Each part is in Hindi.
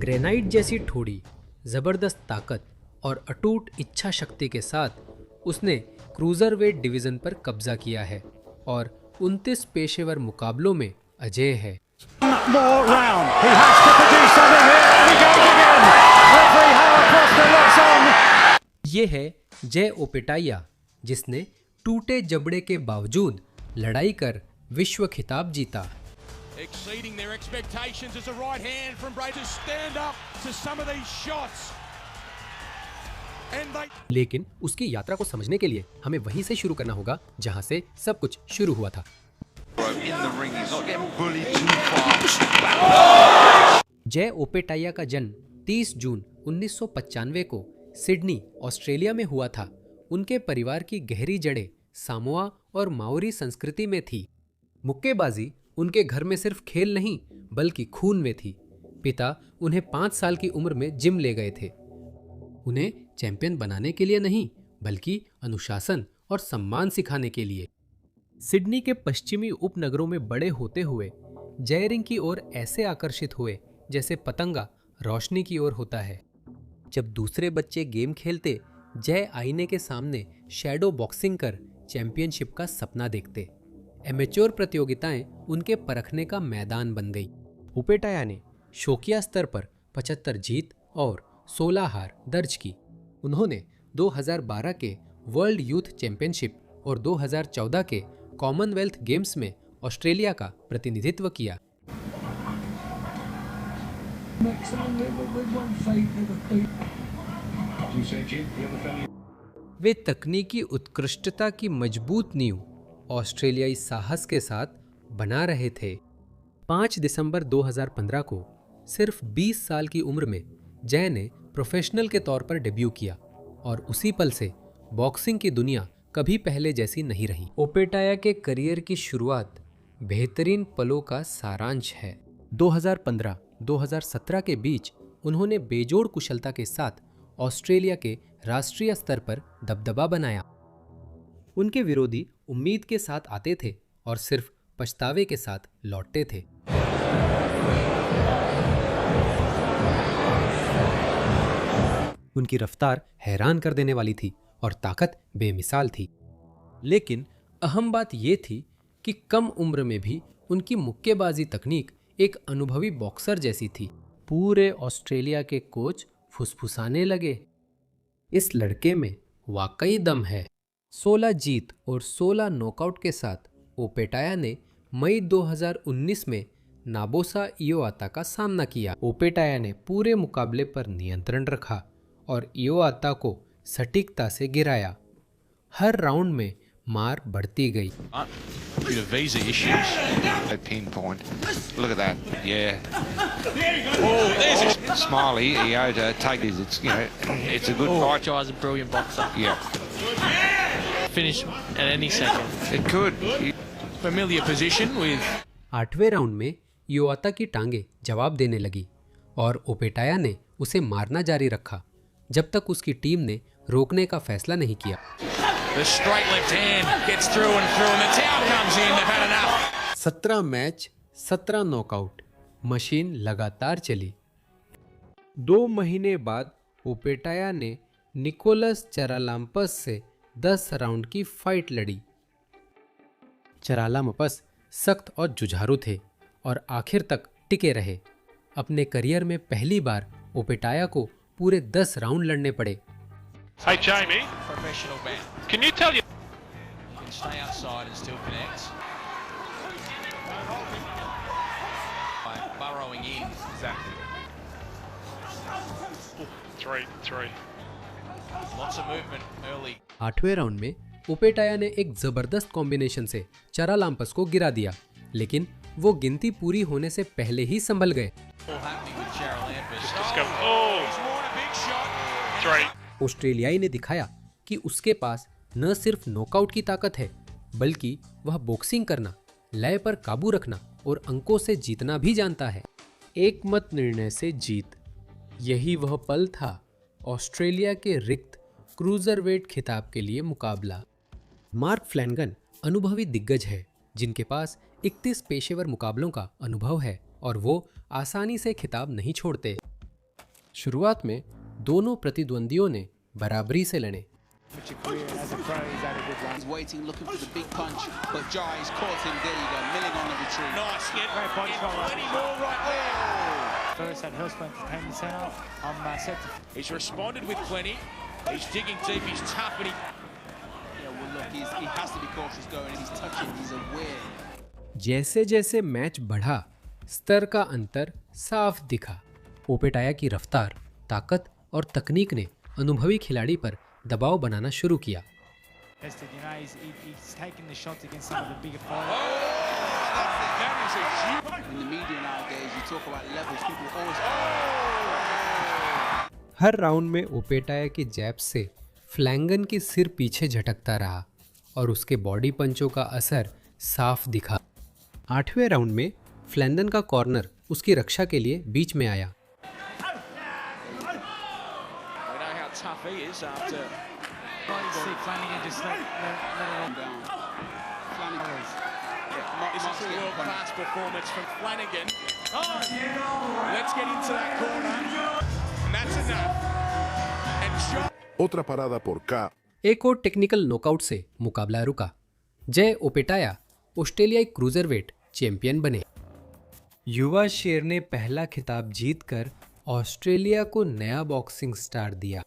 ग्रेनाइट जैसी ठोड़ी, जबरदस्त ताकत और अटूट इच्छा शक्ति के साथ उसने क्रूजरवेट डिवीजन पर कब्जा किया है और 29 पेशेवर मुकाबलों में अजेय है। ये है जय ओपेटाया, जिसने टूटे जबड़े के बावजूद लड़ाई कर विश्व खिताब जीता। Exceeding their expectations as a right hand from Bray to stand up to some of these shots. And they... लेकिन उसकी यात्रा को समझने के लिए हमें वहीं से शुरू करना होगा जहां से सब कुछ शुरू हुआ था। जय ओपेटाया का जन्म 30 जून 1995 को सिडनी, ऑस्ट्रेलिया में हुआ था। उनके परिवार की गहरी जड़ें सामोआ और माओरी संस्कृति में थी। मुक्केबाजी उनके घर में सिर्फ खेल नहीं बल्कि खून में थी। पिता उन्हें 5 साल की उम्र में जिम ले गए थे, उन्हें चैंपियन बनाने के लिए नहीं बल्कि अनुशासन और सम्मान सिखाने के लिए। सिडनी के पश्चिमी उपनगरों में बड़े होते हुए जय रिंग की ओर ऐसे आकर्षित हुए जैसे पतंगा रोशनी की ओर होता है। जब दूसरे बच्चे गेम खेलते, जय आईने के सामने शैडो बॉक्सिंग कर चैंपियनशिप का सपना देखते। एमेच्योर प्रतियोगिताएं उनके परखने का मैदान बन गई। ओपेटाया ने शौकिया स्तर पर 75 जीत और 16 हार दर्ज की। उन्होंने 2012 के वर्ल्ड यूथ चैंपियनशिप और 2014 के कॉमनवेल्थ गेम्स में ऑस्ट्रेलिया का प्रतिनिधित्व किया। वे तकनीकी उत्कृष्टता की मजबूत नींव ऑस्ट्रेलियाई साहस के साथ बना रहे थे। 5 दिसंबर 2015 को सिर्फ 20 साल की उम्र में जय ने प्रोफेशनल के तौर पर डेब्यू किया और उसी पल से बॉक्सिंग की दुनिया कभी पहले जैसी नहीं रही। ओपेटाया के करियर की शुरुआत बेहतरीन पलों का सारांश है। 2015-2017 के बीच उन्होंने बेजोड़ कुशलता के साथ ऑस्ट्रेलिया के राष्ट्रीय स्तर पर दबदबा बनाया। उनके विरोधी उम्मीद के साथ आते थे और सिर्फ पछतावे के साथ लौटते थे। उनकी रफ्तार हैरान कर देने वाली थी और ताकत बेमिसाल थी। लेकिन अहम बात यह थी कि कम उम्र में भी उनकी मुक्केबाजी तकनीक एक अनुभवी बॉक्सर जैसी थी। पूरे ऑस्ट्रेलिया के कोच फुसफुसाने लगे, इस लड़के में वाकई दम है। 16 जीत और 16 नॉकआउट के साथ ओपेटाया ने मई 2019 में नाबोसा इयोआता का सामना किया। ओपेटाया ने पूरे मुकाबले पर नियंत्रण रखा और इयोआता को सटीकता से गिराया। हर राउंड में मार बढ़ती गई। आठवें राउंड में इयोआता की टांगे जवाब देने लगी और ओपेटाया ने उसे मारना जारी रखा जब तक उसकी टीम ने रोकने का फैसला नहीं किया। 17 मैच 17 नॉकआउट, मशीन लगातार चली। 2 महीने बाद ओपेटाया ने निकोलस चरालाम्पस से 10 राउंड की फाइट लड़ी। चरालाम्पस सख्त और जुझारू थे और आखिर तक टिके रहे। अपने करियर में पहली बार ओपेटाया को पूरे 10 राउंड लड़ने पड़े। Hey Jamie, professional man. Can you tell you? You can stay outside and still connect. By burrowing in. Exactly. 3. Lots of movement early. 8वें राउंड में ओपेटाया ने एक जबरदस्त कॉम्बिनेशन से चरालाम्पस को गिरा दिया, लेकिन वो गिनती पूरी होने से पहले ही संभल गए। ऑस्ट्रेलियाई ने दिखाया कि उसके पास न सिर्फ नॉकआउट की ताकत है बल्कि वह बॉक्सिंग करना, लय पर काबू रखना और अंकों से जीतना भी जानता है। एक मत निर्णय से जीत, यही वह पल था। ऑस्ट्रेलिया के रिक्त क्रूजरवेट खिताब के लिए मुकाबला। मार्क फ्लैनगन अनुभवी दिग्गज है जिनके पास 31 पेशेवर मुकाबलों का अनुभव है और वो आसानी से खिताब नहीं छोड़ते। शुरुआत में दोनों प्रतिद्वंदियों ने बराबरी से लड़े। He's waiting, looking for the big punch, but Jai's caught him. There you go, milling on the retreat. Nice hit. Plenty more right there. First at Hillsborough to pain the center. I'm set to... He's responded with plenty. He's digging deep. He's tough, and Yeah, well look, he has to be cautious going, and he's touching. He's aware. जैसे जैसे मैच बढ़ा, स्तर का अंतर साफ दिखा। ओपेटाया की रफ्तार, ताकत और तकनीक ने अनुभवी खिलाड़ी पर दबाव बनाना शुरू किया। He's taking the shots against some of the bigger fighters. In the media nowadays, you talk about levels. People always. Her round में ओपेटाया की जैब से फ्लैंगन की सिर पीछे झटकता रहा और उसके बॉडी पंचों का असर साफ दिखा। 8वें राउंड में फ्लैंगन का कॉर्नर उसकी रक्षा के लिए बीच में आया। tough he is after. See Flanagan just let it all Down. Flanagan. This is a world-class performance from Flanagan. Let's get into that corner. And that's enough. And John. Otra parada por K. एक और टेक्निकल नॉकआउट से मुकाबला रुका। जय ओपेटाया ऑस्ट्रेलियाई क्रूजरवेट चैंपियन बने। युवा शेर ने पहला खिताब जीतकर ऑस्ट्रेलिया को नया बॉक्सिंग स्टार दिया।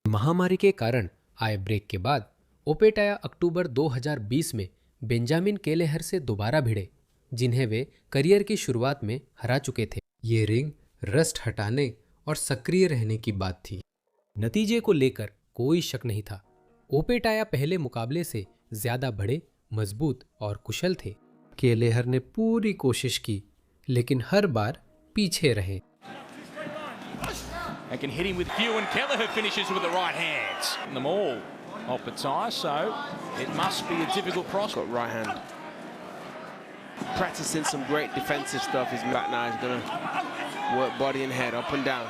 महामारी के कारण आए ब्रेक के बाद ओपेटाया अक्टूबर 2020 में बेंजामिन केलेहर से दोबारा भिड़े, जिन्हें वे करियर की शुरुआत में हरा चुके थे। ये रिंग रस्ट हटाने और सक्रिय रहने की बात थी। नतीजे को लेकर कोई शक नहीं था। ओपेटाया पहले मुकाबले से ज्यादा बड़े, मजबूत और कुशल थे। केलेहर ने पूरी कोशिश की, लेकिन हर बार पीछे रहे। They can hit him with few, and Kelleher finishes with the right hands. Them all Opetaia, so it must be a difficult process. Got right hand. Practicing some great defensive stuff. His back now is gonna work body and head up and down.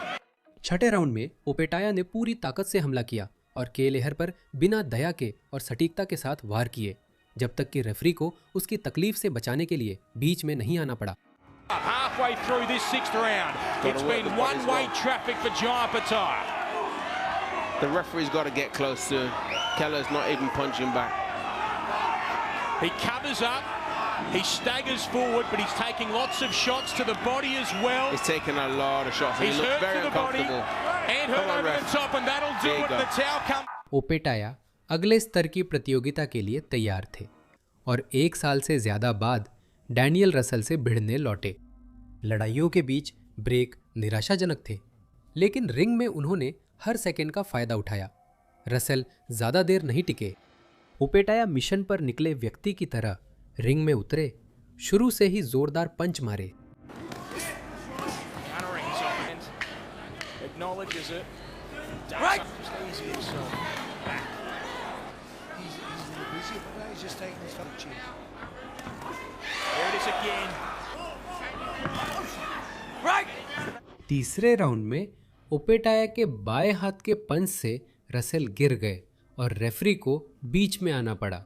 छठे राउंड में ओपेटाया ने पूरी ताकत से हमला किया और केलेहर पर बिना दया के और सटीकता के साथ वार किए, जब तक कि रेफरी को उसकी तकलीफ से बचाने के लिए बीच में नहीं आना पड़ा। Halfway through this 6th round, it's been one-way traffic for Jai Opetaia. The referee's got to get close to him. Keller's not even punching back. He covers up, he staggers forward, but he's taking lots of shots to the body as well. He's taking a lot of shots. He He's looks hurt very to the body uncomfortable. and hurt Come on, over ref. the top, and that'll do There you it. go. The towel comes. ओपेटाया अगले स्तर की प्रतियोगिता के लिए तैयार थे और 1 साल से ज्यादा बाद डैनियल रसल से भिड़ने लौटे। लड़ाइयों के बीच ब्रेक निराशाजनक थे, लेकिन रिंग में उन्होंने हर सेकंड का फायदा उठाया। रसल ज्यादा देर नहीं टिके। ओपेटाया मिशन पर निकले व्यक्ति की तरह रिंग में उतरे, शुरू से ही जोरदार पंच मारे। Countering his opponent, acknowledges it. Right. Just easy himself back. He's a little busy, but he's just taking his fucking chin. There it is again. तीसरे राउंड में ओपेटाया के बाएं हाथ के पंच से रसेल गिर गए और रेफरी को बीच में आना पड़ा।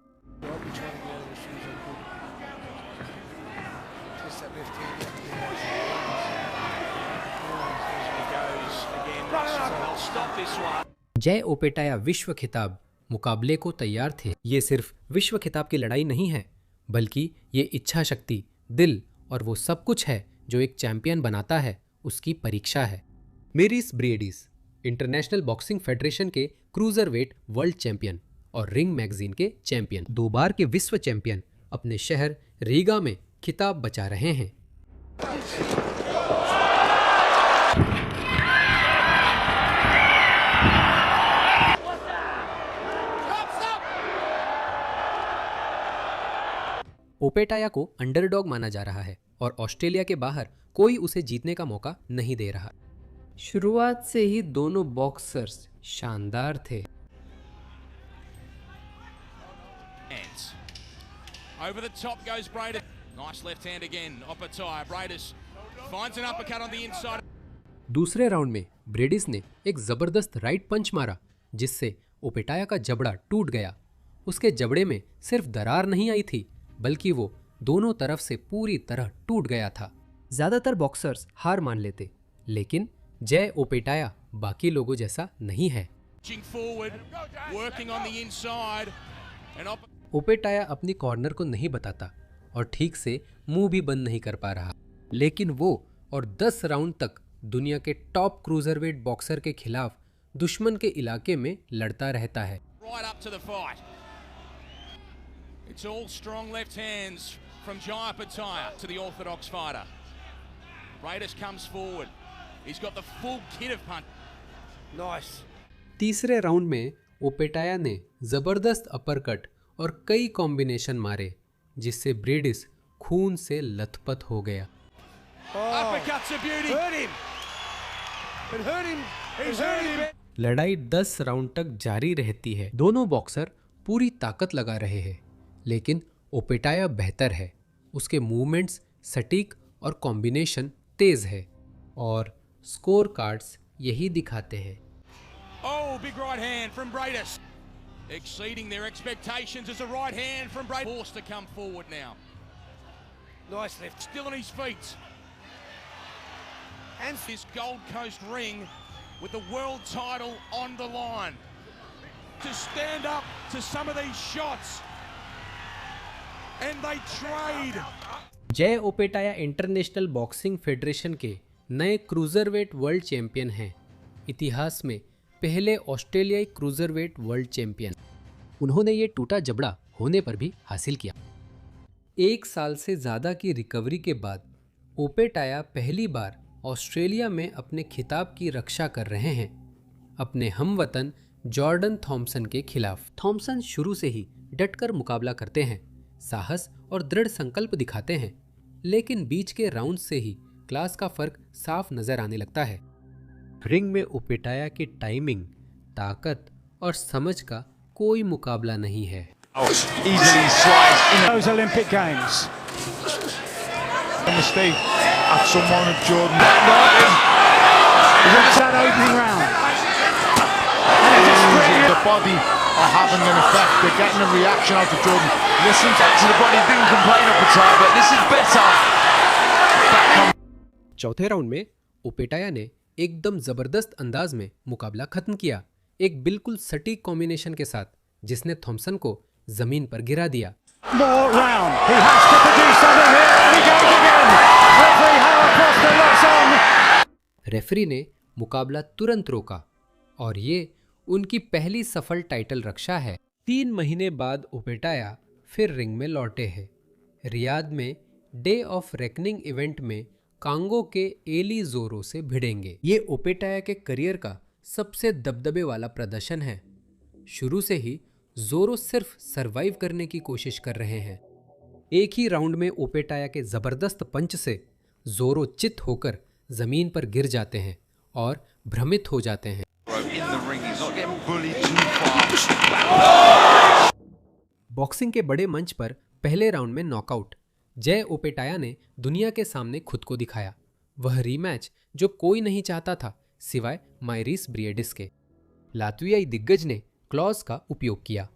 जय ओपेटाया विश्व खिताब मुकाबले को तैयार थे। ये सिर्फ विश्व खिताब की लड़ाई नहीं है, बल्कि ये इच्छा शक्ति, दिल और वो सब कुछ है जो एक चैंपियन बनाता है, उसकी परीक्षा है। मेरिस ब्रिएडिस इंटरनेशनल बॉक्सिंग फेडरेशन के क्रूजरवेट वर्ल्ड चैंपियन और रिंग मैगजीन के चैंपियन, 2 बार के विश्व चैंपियन, अपने शहर रीगा में खिताब बचा रहे हैं। ओपेटाया को अंडरडॉग माना जा रहा है और ऑस्ट्रेलिया के बाहर कोई उसे जीतने का मौका नहीं दे रहा। शुरुआत से ही दोनों बॉक्सर्स शानदार थे। Over the top goes Bradis. Nice left hand again. Opetaia. Bradis finds an uppercut on the inside. दूसरे राउंड में ब्रेडिस ने एक जबरदस्त राइट पंच मारा, जिससे ओपेटाया का जबड़ा टूट गया। उसके जबड़े में सिर्फ दरार नहीं आई थी, बल्कि वो दोनों तरफ से पूरी तरह टूट गया था। ज्यादातर बॉक्सर्स हार मान लेते, लेकिन जय ओपेटाया बाकी लोगों जैसा नहीं है। Forward, working on the inside, and ओपेटाया अपनी कॉर्नर को नहीं बताता और ठीक से मुंह भी बंद नहीं कर पा रहा, लेकिन वो और 10 राउंड तक दुनिया के टॉप क्रूजरवेट बॉक्सर के खिलाफ दुश्मन के इलाके में लड़ता रहता है। right up to the fight. It's all strong left hands from Jayapataya to the orthodox fighter. Briedis comes forward. He's got the full kit of punch. Nice. तीसरे राउंड में ओपेटाया ने जबरदस्त अपरकट और कई कॉम्बिनेशन मारे, जिससे ब्रीडिस खून से लथपथ हो गया। Uppercuts a beauty. Hurt him. It hurt him. He's hurt him. लड़ाई 10 राउंड तक जारी रहती है। दोनों बॉक्सर पूरी ताकत लगा रहे हैं, लेकिन ओपेटाया बेहतर है। उसके मूवमेंट्स सटीक और कॉम्बिनेशन तेज है और स्कोर कार्ड्स यही दिखाते हैं। Oh, big right hand from Briedis. Exceeding their expectations as a right hand from Briedis. Forced to come forward now. Nice left. Still on his feet. And this Gold Coast ring with the world title on the line. To stand up to some of these shots. And they trade. जय ओपेटाया इंटरनेशनल बॉक्सिंग फेडरेशन के नए क्रूजरवेट वर्ल्ड चैंपियन हैं। इतिहास में पहले ऑस्ट्रेलियाई क्रूजरवेट वर्ल्ड चैंपियन। उन्होंने ये टूटा जबड़ा होने पर भी हासिल किया। 1 साल से ज़्यादा की रिकवरी के बाद ओपेटाया पहली बार ऑस्ट्रेलिया में अपने खिताब की रक्षा कर रहे हैं, अपने हमवतन जॉर्डन थॉम्सन के खिलाफ। थॉम्सन शुरू से ही डटकर मुकाबला करते हैं, साहस और दृढ़ संकल्प दिखाते हैं, लेकिन बीच के राउंड से ही क्लास का फर्क साफ नजर आने लगता है। रिंग में ओपेटाया की टाइमिंग, ताकत और समझ का कोई मुकाबला नहीं है। Those Olympic Games. Mistake at someone of Jordan. That opening round. The body are having an effect. They're getting a reaction out of Jordan. Listen to the body, didn't complain of Pataya, but this is better. चौथे राउंड में ओपेटाया ने एकदम जबरदस्त अंदाज में मुकाबला खत्म किया, एक बिल्कुल सटीक कॉम्बिनेशन के साथ, जिसने थॉम्सन को जमीन पर गिरा दिया। More round. He has to produce something here. And he goes again. Referee Howard Foster locks on. Referee ने मुकाबला तुरंत रोका और ये उनकी पहली सफल टाइटल रक्षा है। 3 महीने बाद ओपेटाया फिर रिंग में लौटे हैं। रियाद में डे ऑफ रेकनिंग इवेंट में कांगो के एली जोरो से भिड़ेंगे। ये ओपेटाया के करियर का सबसे दबदबे वाला प्रदर्शन है। शुरू से ही जोरो सिर्फ सरवाइव करने की कोशिश कर रहे हैं। एक ही राउंड में ओपेटाया के जबरदस्त पंच से जोरो चित होकर जमीन पर गिर जाते हैं और भ्रमित हो जाते हैं। बॉक्सिंग के बड़े मंच पर पहले राउंड में नॉकआउट, जय ओपेटाया ने दुनिया के सामने खुद को दिखाया। वह रीमैच जो कोई नहीं चाहता था सिवाय माइरिस ब्रिएडिस के। लात्वियाई दिग्गज ने क्लॉज का उपयोग किया।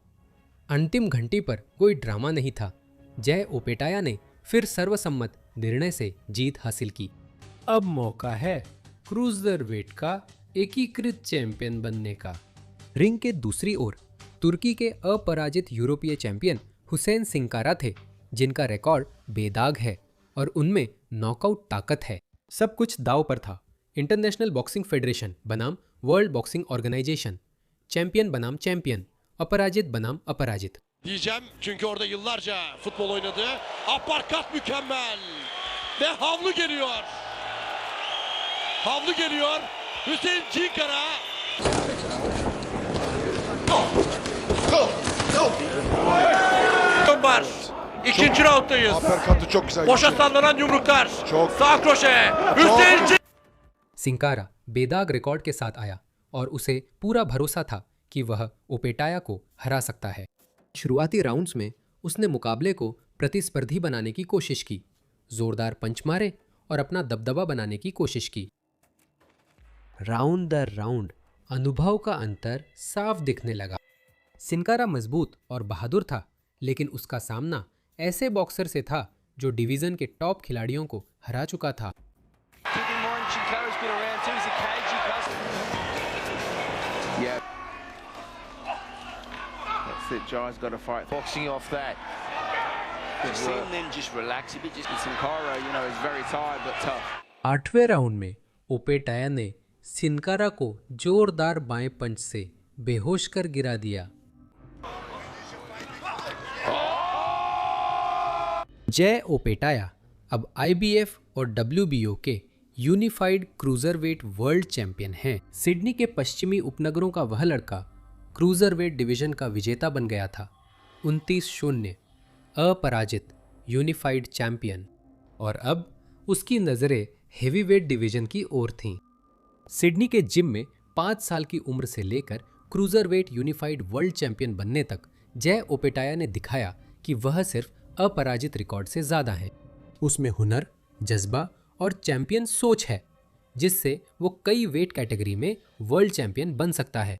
अंतिम घंटी पर कोई ड्रामा नहीं था। जय ओपेटाया ने फिर सर्वसम्मत निर्णय से जीत हासिल की। अब मौका है क्रूजरवेट का एकीकृत चैंपियन बनने का। रिंग के दूसरी ओर तुर्की के अपराजित यूरोपीय चैंपियन हुसैन सिंकारा थे, जिनका रिकॉर्ड बेदाग है और उनमें नॉकआउट ताकत है। सब कुछ दांव पर था। इंटरनेशनल बॉक्सिंग फेडरेशन बनाम वर्ल्ड बॉक्सिंग ऑर्गेनाइजेशन, चैंपियन बनाम चैंपियन, अपराजित बनाम अपराजित। Diyeceğim çünkü orada yıllarca futbol oynadı. Aparkat mükemmel. Ve havlu geliyor. Havlu geliyor. Hüseyin Cinkara. Var. İkinci rounddayız. Uppercut'ı çok güzel. Boşa sallanan yumruklar. Çok. Sağ kroşe. Hüseyin Cinkara. सिंकारा बेदाग रिकॉर्ड के साथ आया और उसे पूरा भरोसा था कि वह ओपेटाया को हरा सकता है। शुरुआती राउंड्स में उसने मुकाबले को प्रतिस्पर्धी बनाने की कोशिश की, जोरदार पंच मारे और अपना दबदबा बनाने की कोशिश की। राउंड दर राउंड अनुभव का अंतर साफ दिखने लगा। सिंकारा मजबूत और बहादुर था, लेकिन उसका सामना ऐसे बॉक्सर से था जो डिवीजन के टॉप खिलाड़ियों को हरा चुका था। Keeping more in Chinkara's been around too. He's a cage Yeah. That's it. Jai's got to fight. Boxing off that. Just seeing them just relax a bit. Just Sin Cara, you know, is very tired but tough. 8वें राउंड में ओपेटाया ने सिन कारा को जोरदार बाएं पंच से बेहोश कर गिरा दिया। जय ओपेटाया अब IBF और WBO के यूनिफाइड क्रूजरवेट वर्ल्ड चैंपियन हैं। सिडनी के पश्चिमी उपनगरों का वह लड़का क्रूजरवेट डिवीजन का विजेता बन गया था, 29-0 अपराजित यूनिफाइड चैंपियन, और अब उसकी नज़रें हेवीवेट डिवीजन की ओर थीं। सिडनी के जिम में 5 साल की उम्र से लेकर क्रूजरवेट यूनिफाइड वर्ल्ड चैंपियन बनने तक जय ओपेटाया ने दिखाया कि वह सिर्फ अपराजित रिकॉर्ड से ज़्यादा है। उसमें हुनर, जज्बा और चैंपियन सोच है, जिससे वो कई वेट कैटेगरी में वर्ल्ड चैंपियन बन सकता है।